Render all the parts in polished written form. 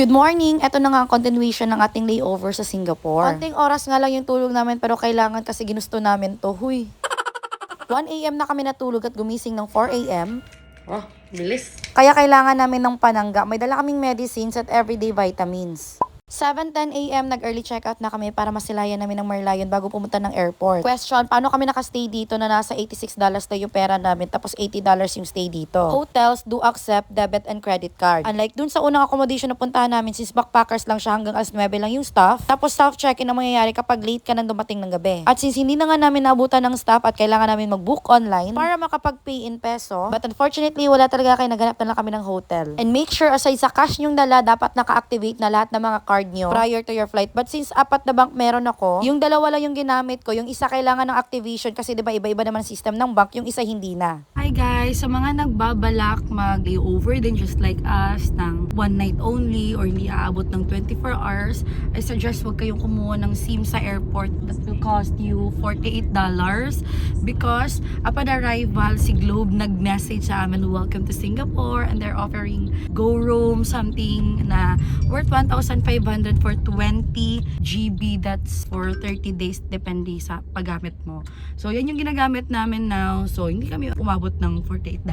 Good morning! Ito na nga ang continuation ng ating layover sa Singapore. Konting oras nga lang yung tulog namin pero kailangan kasi ginusto namin to. Huy! 1 AM na kami natulog at gumising ng 4 AM. Oh, bilis. Kaya kailangan namin ng panangga. May dala kaming medicines at everyday vitamins. 7:10 AM, nag-early checkout na kami para masilayan namin ng Merlion bago pumunta ng airport. Question, paano kami nakastay dito na nasa $86 na yung pera namin tapos $80 yung stay dito? Hotels do accept debit and credit card. Unlike dun sa unang accommodation na puntahan namin, since backpackers lang siya hanggang alas 9 lang yung staff, tapos self-check-in ang mangyayari kapag late ka nang dumating ng gabi. At since hindi na nga namin naabutan ng staff at kailangan namin mag-book online para makapag-pay in peso, but unfortunately, wala talaga kayo, naghanap na lang kami ng hotel. And make sure aside sa cash nyong dala, dapat naka-activate na lahat ng mga card nyo prior to your flight. But since apat na bank meron ako, yung dalawa lang yung ginamit ko, yung isa kailangan ng activation kasi diba iba-iba naman system ng bank, yung isa hindi na. Hi guys, sa mga nagbabalak mag-layover din just like us ng one night only or hindi aabot ng 24 hours, I suggest wag kayong kumuha ng SIM sa airport. That will cost you $48 because upon arrival, si Globe nag-message sa amin, welcome to Singapore, and they're offering go room something na worth 1,500 for 20 GB. That's for 30 days depende sa paggamit mo. So yan yung ginagamit namin now. So hindi kami umabot ng $48.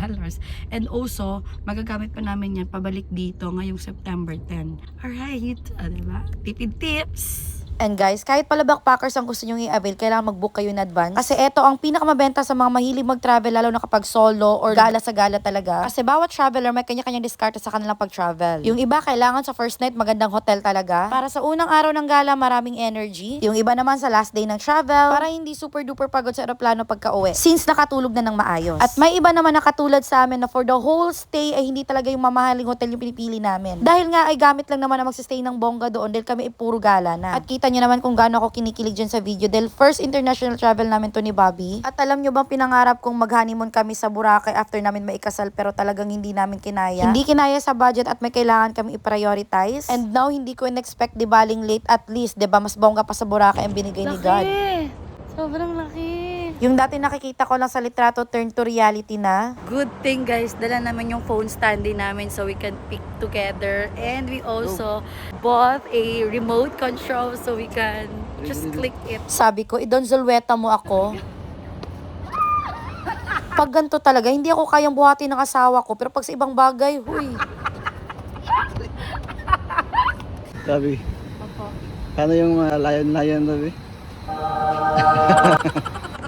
And also magagamit pa namin yan pabalik dito ngayong September 10. Alright, diba? Tipid tips! And guys, kahit pala backpackers ang gusto nyong i-avail, kailangan mag-book kayo in advance. Kasi ito ang pinakamabenta sa mga mahilig mag-travel, lalo na kapag solo or gala sa gala talaga. Kasi bawat traveler may kanya-kanyang diskarte sa kanilang pag-travel. Yung iba, kailangan sa first night magandang hotel talaga. Para sa unang araw ng gala, maraming energy. Yung iba naman sa last day ng travel, para hindi super duper pagod sa aeroplano pagka-uwi. Since nakatulog na ng maayos. At may iba naman na katulad sa amin na for the whole stay ay hindi talaga yung mamahaling hotel yung pinipili namin. Dahil nga ay gamit lang naman na magsistay ng bongga doon dahil kami ay puro gala na. At kita nyo naman kung gaano ako kinikilig dyan sa video dahil first international travel namin to ni Bobby. At alam nyo bang pinangarap kong mag-honeymoon kami sa Boracay after namin maikasal pero talagang hindi namin kinaya. Hindi kinaya sa budget at may kailangan kami i-prioritize. And now hindi ko in-expect di baling late, at least, diba, mas bongga pa sa Boracay ang binigay ni God. Sobrang laki! Yung dati nakikita ko lang sa litrato turn to reality na. Good thing guys, dala naman yung phone standy namin so we can pick together, and we also bought a remote control so we can just click it. Sabi ko, idonzolweta mo ako. Pag ganito talaga, hindi ako kayang buhatin ng asawa ko, pero pag sa ibang bagay, huy. Sabi, paano yung mga layon-layon, sabi?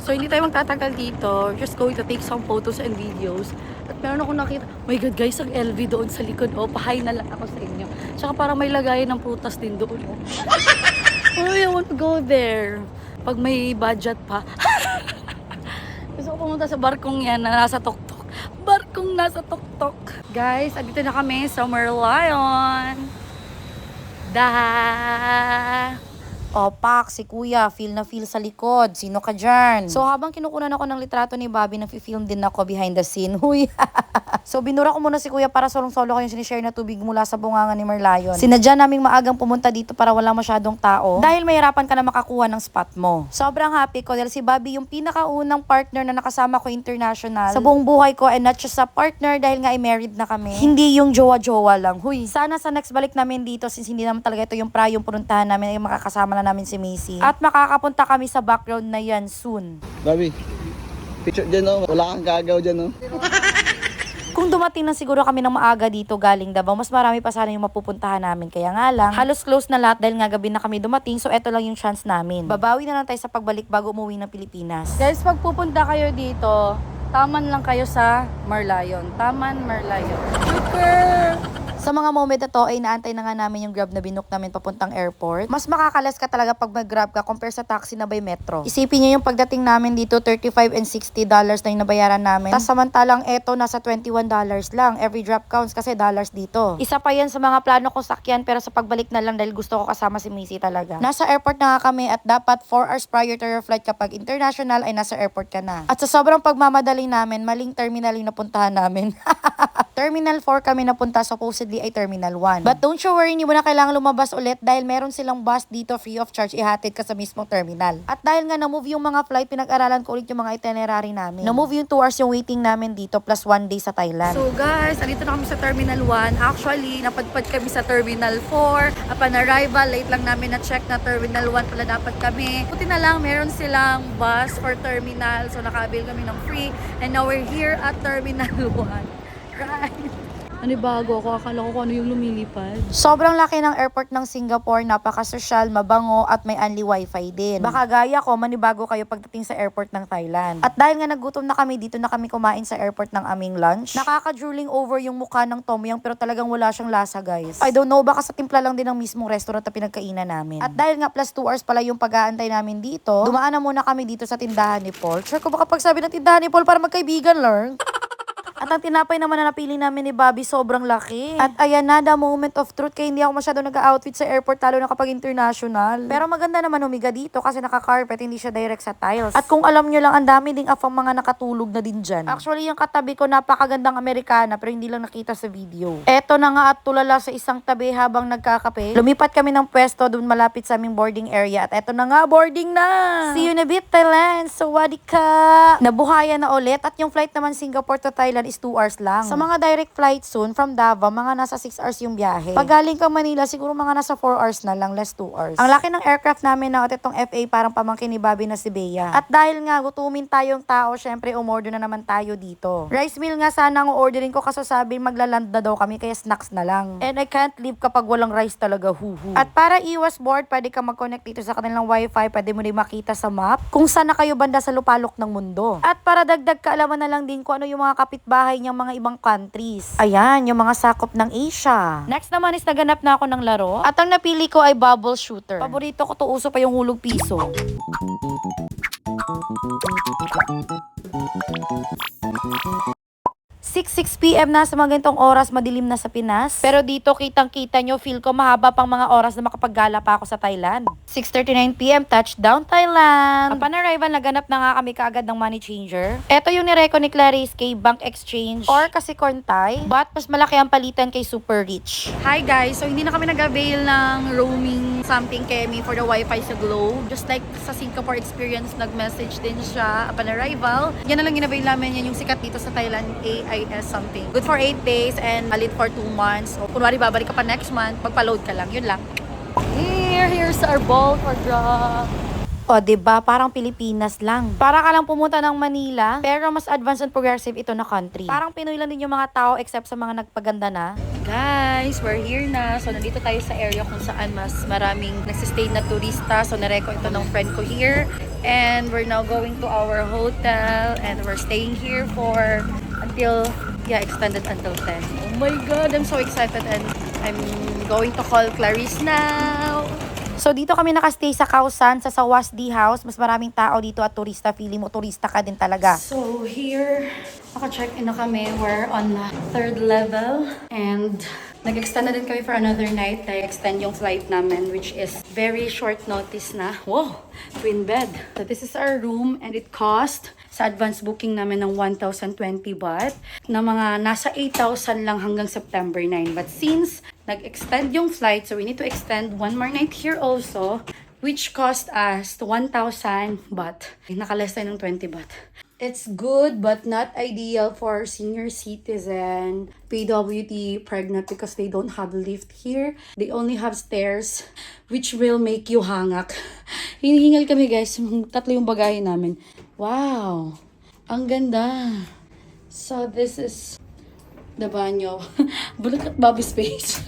So hindi tayo magtatagal dito. We're just going to take some photos and videos. At meron ako nakita, my God guys, ang LV doon sa likod. Oh, pahay na lang ako sa inyo. Tsaka parang may lagayan ng prutas din doon. Oh. Oh, I want to go there. Pag may budget pa. Gusto ko pumunta sa barkong yan na nasa tuktok. Barkong nasa tuktok. Guys, andito na kami sa Merlion. Opak, si kuya, feel na feel sa likod. Sino ka dyan? So habang kinukunan ako ng litrato ni Bobby, nag-film din ako behind the scene. Huy! So binura ko muna si kuya para solong-solo ko yung sinishare na tubig mula sa bunganga ni Merlion. Sinadya naming maagang pumunta dito para wala masyadong tao. Dahil mahirapan ka na makakuha ng spot mo. Sobrang happy ko dahil si Bobby yung pinakaunang partner na nakasama ko international sa buong buhay ko, and not just sa partner dahil nga ay married na kami. Hindi yung jowa-jowa lang. Huy! Sana sa next balik namin dito, since hindi naman talaga ito yung prayong pununtahan namin, ay makakasama na namin si Macy. At makakapunta kami sa background na yan soon. Sabi, picture dyan, oh. Wala kang gagaw dyan, oh. Kung dumating na siguro kami ng maaga dito galing Davao, mas marami pa sana yung mapupuntahan namin. Kaya nga lang, halos close na lahat dahil nga gabi na kami dumating, so eto lang yung chance namin. Babawi na lang tayo sa pagbalik bago umuwi ng Pilipinas. Guys, pag pupunta kayo dito, taman lang kayo sa Merlion. Taman Merlion. Super! Sa mga moment na to ay naantay na nga namin yung Grab na binook namin papuntang airport. Mas makakalas ka talaga pag mag-Grab ka compare sa taxi na by metro. Isipin niyo yung pagdating namin dito, $35 and $60 na yung nabayaran namin. Tapos samantalang eto, nasa $21 lang. Every drop counts kasi dollars dito. Isa pa yan sa mga plano ko sakyan, pero sa pagbalik na lang dahil gusto ko kasama si Macy talaga. Nasa airport na nga kami at dapat 4 hours prior to your flight kapag international ay nasa airport ka na. At sa sobrang pagmamadali namin, maling terminal yung napuntahan namin. Terminal 4 kami napunta, supposedly ay Terminal 1. But don't you worry, hindi mo na kailangan lumabas ulit dahil meron silang bus dito free of charge, ihatid ka sa mismong terminal. At dahil nga na-move yung mga flight, pinag-aralan ko ulit yung mga itinerary namin. Na-move yung 2 hours yung waiting namin dito plus 1 day sa Thailand. So guys, andito na kami sa Terminal 1. Actually, napadpad kami sa Terminal 4. Upon arrival, late lang namin na-check na Terminal 1 pala dapat kami. Buti na lang, meron silang bus for terminal. So naka-avail kami ng free. And now we're here at Terminal 1. Right. Ano bago ako? Akala ko kung ano yung lumilipad. Sobrang laki ng airport ng Singapore, napaka-sosyal, mabango, at may only wifi din. Baka gaya ko, manibago kayo pagdating sa airport ng Thailand. At dahil nga nagutom na kami, dito na kami kumain sa airport ng aming lunch. Nakaka-drooling over yung mukha ng Tom Yum, pero talagang wala siyang lasa, guys. I don't know, baka sa timpla lang din ng mismong restaurant na pinagkainan namin. At dahil nga plus 2 hours pala yung pag-aantay namin dito, dumaan na muna kami dito sa tindahan ni Paul. Sure ko baka pagsabi ng tindahan ni Paul para magkaibigan lang. At ang tinapay naman na napili namin ni Bobby, sobrang laki. At ayan na, the moment of truth, kaya hindi ako masyado nag-outfit sa airport, lalo na kapag international. Pero maganda naman humiga dito kasi naka-carpet, hindi siya direct sa tiles. At kung alam nyo lang, ang dami ding afang mga nakatulog na din dyan. Actually, yung katabi ko, napakagandang Amerikana, pero hindi lang nakita sa video. Eto na nga at tulala sa isang tabi habang nagkakape. Lumipat kami ng pwesto doon malapit sa aming boarding area. At eto na nga, boarding na! See you in a bit, Thailand! Sawadee ka! Nabuhayan na ulit. At yung flight naman Singapore to Thailand is 2 hours lang. Sa mga direct flight soon from Davao, mga nasa 6 hours yung biyahe. Pag galing kang Manila, siguro mga nasa 4 hours na lang, less 2 hours. Ang laki ng aircraft namin na itong FA, parang pamangkin ni Bobby na si Bea. At dahil nga gutumin tayong tao, syempre umorder na naman tayo dito. Rice meal nga sana ang orderin ko kaso sabi maglaland na daw kami kaya snacks na lang. And I can't leave kapag walang rice talaga, huhu. At para iwas board, pwede ka mag-connect dito sa kanilang wifi, pwede mo rin makita sa map kung saan na kayo banda sa lupalok ng mundo. At para dagdag kaalaman na lang din kung ano yung mga kapitbahay niyang mga ibang countries. Ayan, yung mga sakop ng Asia. Next naman is naganap na ako ng laro. At ang napili ko ay bubble shooter. Paborito ko to, uso pa yung hulog piso. 6 p.m. na sa mga ganitong oras, madilim na sa Pinas. Pero dito, kitang-kita nyo, feel ko mahaba pang mga oras na makapaggala pa ako sa Thailand. 6:39 p.m. touchdown Thailand. Upon arrival, naganap na nga kami kaagad ng money changer. Ito yung nireko ni Clarice kay Bank Exchange or kasi Korntay. But mas malaki ang palitan kay Super Rich. Hi guys! So hindi na kami nag-avail ng roaming something kemi for the wifi sa Globe. Just like sa Singapore experience, nag-message din siya upon arrival. Yan na lang in-avail namin, yan yung sikat dito sa Thailand, AIS something. Good for 8 days and valid for 2 months. So kunwari babalik ka pa next month, magpa-load ka lang. Yun lang. Here's our ball for drop. O, diba? Parang Pilipinas lang. Para ka lang pumunta ng Manila, pero mas advanced and progressive ito na country. Parang Pinoy lang din yung mga tao except sa mga nagpaganda na. Guys, we're here na. So, nandito tayo sa area kung saan mas maraming nagsistay na turista. So, nareko ito ng friend ko here. And we're now going to our hotel. And we're staying here for extended until 10. Oh my God, I'm so excited. And I'm going to call Clarice now. So, dito kami nakastay sa Khao San, sa Sawasdi House. Mas maraming tao dito at turista. Feeling mo, turista ka din talaga. So, here, naka-check-in na kami. We're on the 3rd level. And nag-extend na din kami for another night. I-extend yung flight namin, which is very short notice na. Wow! Twin bed. So, this is our room and it cost sa advance booking namin ng 1,020 baht na mga nasa 8,000 lang hanggang September 9. But since nag-extend yung flight, so we need to extend one more night here also, which cost us 1,000 baht. Naka-less tayo ng 20 baht. It's good but not ideal for senior citizen, PWD, pregnant because they don't have lift here. They only have stairs which will make you hangak. Hinihingal kami guys, tatlo yung bagahe namin. Wow! Ang ganda! So this is the banyo. Bulak at Bobby space.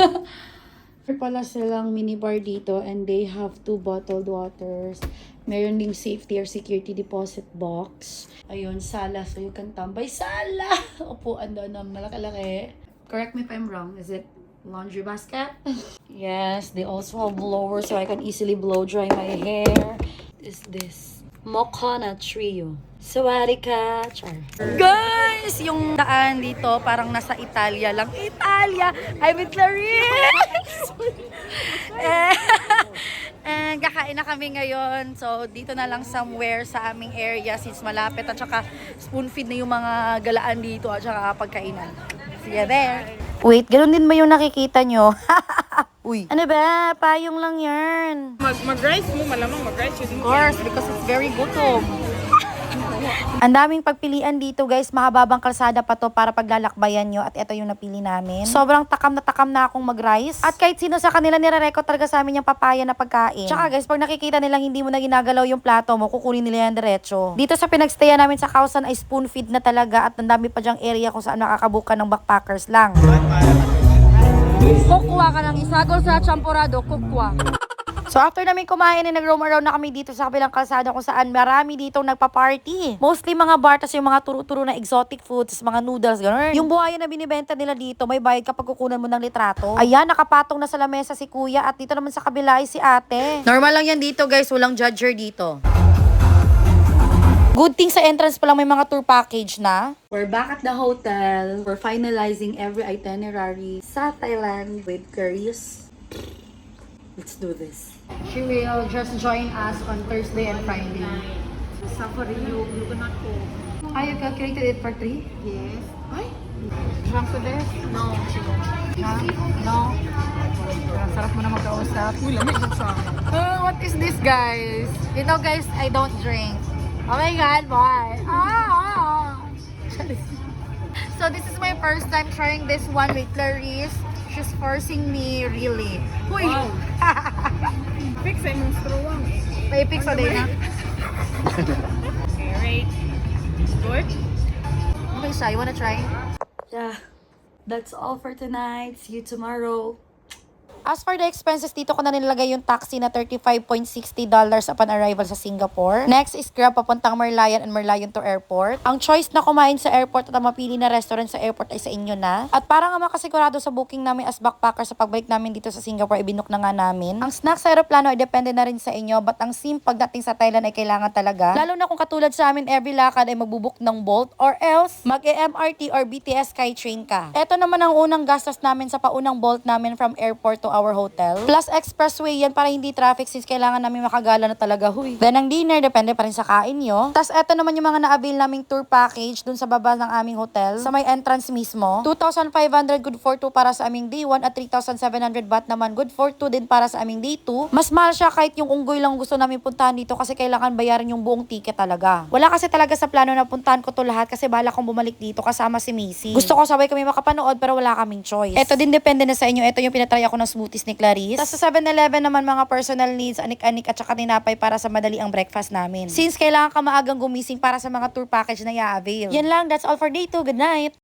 Meron pala silang minibar dito and they have 2 bottled waters. Meron ding safety or security deposit box. Ayun, sala. So you can tambay. Sala! Upuan doon na malaki-laki. Correct me if I'm wrong. Is it laundry basket? Yes, they also have blower so I can easily blow dry my hair. Is this Mochana Trio. Sawadee ka, char. Guys, yung daan dito parang nasa Italia lang. Italia! I'm with Clarice! And kakain na kami ngayon. So, dito na lang somewhere sa aming area since malapit. At saka spoon feed na yung mga galaan dito at saka pagkainan. See You're there. Wait, ganun din ba yung nakikita nyo? Uy. Ano ba? Payong lang yan. Mag-rice mo, malamang mag-rice yun. Of course, because it's very gutom. Ang daming pagpilian dito guys, mahababang kalsada pa to para paglalakbayan nyo at ito yung napili namin. Sobrang takam na akong mag-rice. At kahit sino sa kanila nire-record talaga sa amin yung papaya na pagkain. Tsaka guys, pag nakikita nilang hindi mo na ginagalaw yung plato mo, kukunin nila yan diretso. Dito sa pinagstayan namin sa Kausan ay spoon feed na talaga at ang dami pa dyang area kung saan nakakabuka ng backpackers lang. Kukwa ka ng isagol sa champurado, kukwa. So after namin kumain, nag-roam around na kami dito sa kabilang kalsada kung saan marami ditong nagpa-party. Mostly mga bar, tas yung mga turo-turo na exotic food, tas mga noodles, gano'n. Yung buhaya na binibenta nila dito, may bayad kapag kukunan mo ng litrato. Ayan, nakapatong na sa lamesa si kuya at dito naman sa kabila ay si ate. Normal lang yan dito guys, walang judger dito. Good thing sa entrance pa lang may mga tour package na. We're back at the hotel. We're finalizing every itinerary sa Thailand with Caris. Let's do this. She will just join us on Thursday and Friday. Safari, you cannot go. Ah, you calculated it for 3? Yes. Ay, Drunk to this? No. ha? No. Sarap mo na magkausap. Uy, lamig na sa What is this, guys? You know, guys, I don't drink. Oh my God, boy. So, this is my first time trying this one with Clarice. She's forcing me, really. Uy! Fix ay monstro lang. May pics o din na. Okay, right. Good? Okay, siya. You wanna try? Yeah, that's all for tonight. See you tomorrow. As for the expenses, dito ko na nilagay yung taxi na $35.60 upon arrival sa Singapore. Next is Grab papuntang Merlion and Merlion to airport. Ang choice na kumain sa airport at ang mapili na restaurant sa airport ay sa inyo na. At para nga makasigurado sa booking namin as backpacker sa pagbalik namin dito sa Singapore, ibinook na nga namin. Ang snacks sa aeroplano ay depende na rin sa inyo, but ang SIM pagdating sa Thailand ay kailangan talaga. Lalo na kung katulad sa amin, every lakad ay magbubuk ng Bolt or else mag-MRT or BTS Skytrain ka. Ito naman ang unang gastos namin sa paunang Bolt namin from airport to our hotel. Plus expressway yan para hindi traffic since kailangan namin makagala na talaga, huy. Then ang dinner, depende pa rin sa kain nyo. Tapos eto naman yung mga na-avail naming tour package dun sa baba ng aming hotel. Sa may entrance mismo. 2,500 good for 2 para sa aming day 1 at 3,700 baht naman good for 2 din para sa aming day 2. Mas mahal siya kahit yung unggoy lang gusto namin puntahan dito kasi kailangan bayaran yung buong ticket talaga. Wala kasi talaga sa plano na puntahan ko to lahat kasi bala kong bumalik dito kasama si Macy. Gusto ko sabay kami makapanood pero wala kaming choice. Eto din depende na sa inyo. Eto yung pinatry ako ng smoothies ni Clarice. Tapos sa 7-Eleven naman mga personal needs, anik-anik at saka tinapay para sa madali ang breakfast namin. Since kailangan ka maagang gumising para sa mga tour package na i-avail. Yan lang, that's all for day 2. Good night!